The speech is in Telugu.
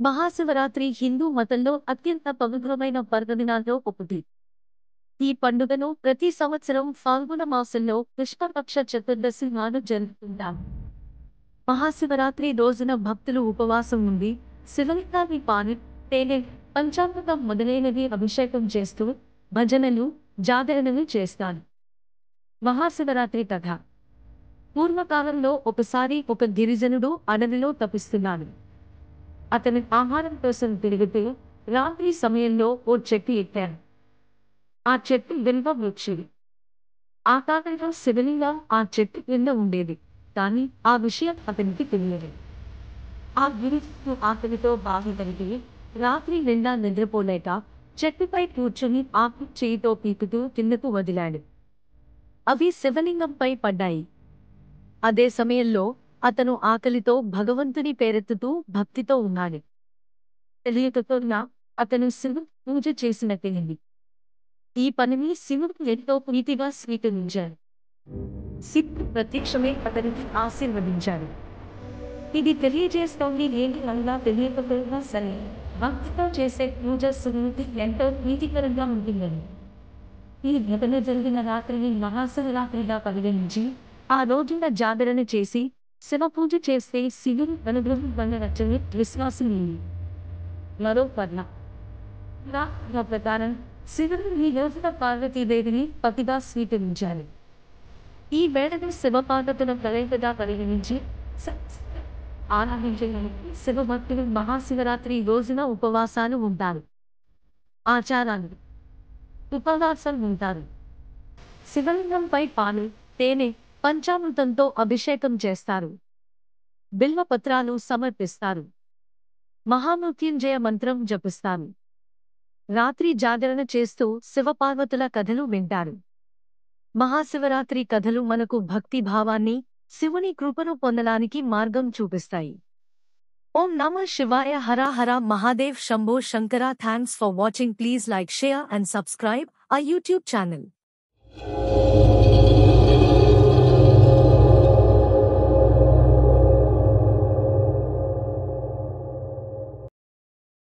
మహాశివరాత్రి హిందూ మతంలో అత్యంత పవిత్రమైన పర్వదినాల్లో ఒకటి. ఈ పండుగను ప్రతి సంవత్సరం ఫాల్గుణ మాసంలో కృష్ణపక్ష చతుర్దశి నాడు జరుపుకుంటాం. మహాశివరాత్రి రోజున భక్తులు ఉపవాసం ఉండి శివలింగాన్ని పాలు, తేనె, పంచామృతం మొదలైనవి అభిషేకం చేస్తూ భజనలు, జాగరణలు చేస్తారు. మహాశివరాత్రి కథ. పూర్వకాలంలో ఒకసారి ఒక గిరిజనుడు అడవిలో తపిస్తున్నాడు. అతని ఆహారం కోసం తిరుగుతూ రాత్రి సమయంలో ఓ చెట్టు ఎక్కాడు. ఆ చెట్టు బిల్వ వృక్షం. ఆ కాలంలో శివలింగం ఆ చెట్టు కింద ఉండేది, కానీ ఆ విషయం అతనికి తెలియదు. ఆ గిరిజనుడు ఆకలితో బాధపడి రాత్రి నిండా నిద్రపోలేక చెట్టుపై కూర్చుని ఆకు చేయితో పీకుతూ కిందకు వదిలాడు. అవి శివలింగంపై పడ్డాయి. అదే సమయంలో అతను ఆకలితో భగవంతుని పేరెత్తుతూ భక్తితో ఉన్నాడు. తెలియకపోయినా అతను శివుడు పూజ చేసినట్లయింది. ఈ పనిని శివుడు ఎంతో ప్రీతిగా స్వీకరించాడు. శివుడు ప్రత్యక్షమే అతనికి ఆశీర్వదించాడు. ఇది తెలియజేస్తోంది ఏంటి అనగా, తెలియకపోయినా సరే భక్తితో చేసే పూజ శివునికి ఎంతో ప్రీతికరంగా ఉంటుందని. ఈ ఘటన జరిగిన రాత్రిని మహాశివరాత్రిగా పరిగణించి ఆ రోజున జాగరణ చేసి శివ పూజ చేస్తే శివుడు అనుగ్రహం పొందవచ్చని విశ్వాసం ఉంది. మరో కథ ప్రకారం శివుడు ఈ రోజున పార్వతీదేవిని పతిగా స్వీకరించారు. ఈ వేళను శివపార్వతుల కలయికగా పరిగణించి ఆరాధించడానికి శివభక్తులు మహాశివరాత్రి రోజున ఉపవాసాలు ఉంటారు. ఆచారాలు. ఉపవాసం ఉంటారు. శివలింగంపై పాలు, తేనె, పంచామృతంతో అభిషేకం చేస్తారు. బిల్వపత్రాలు సమర్పిస్తారు. మహామృత్యుంజయ మంత్రం జపిస్తారు. రాత్రి జాగరణ చేస్తూ శివపార్వతుల కథలు వింటారు. మహాశివరాత్రి కథలు మనకు భక్తి భావాన్ని, శివుని కృపను పొందడానికి మార్గం చూపిస్తాయి. ఓం నమః శివాయ. హర హర మహాదేవ్. శంభో శంకర. Thanks for watching. Please like, share and subscribe our YouTube channel.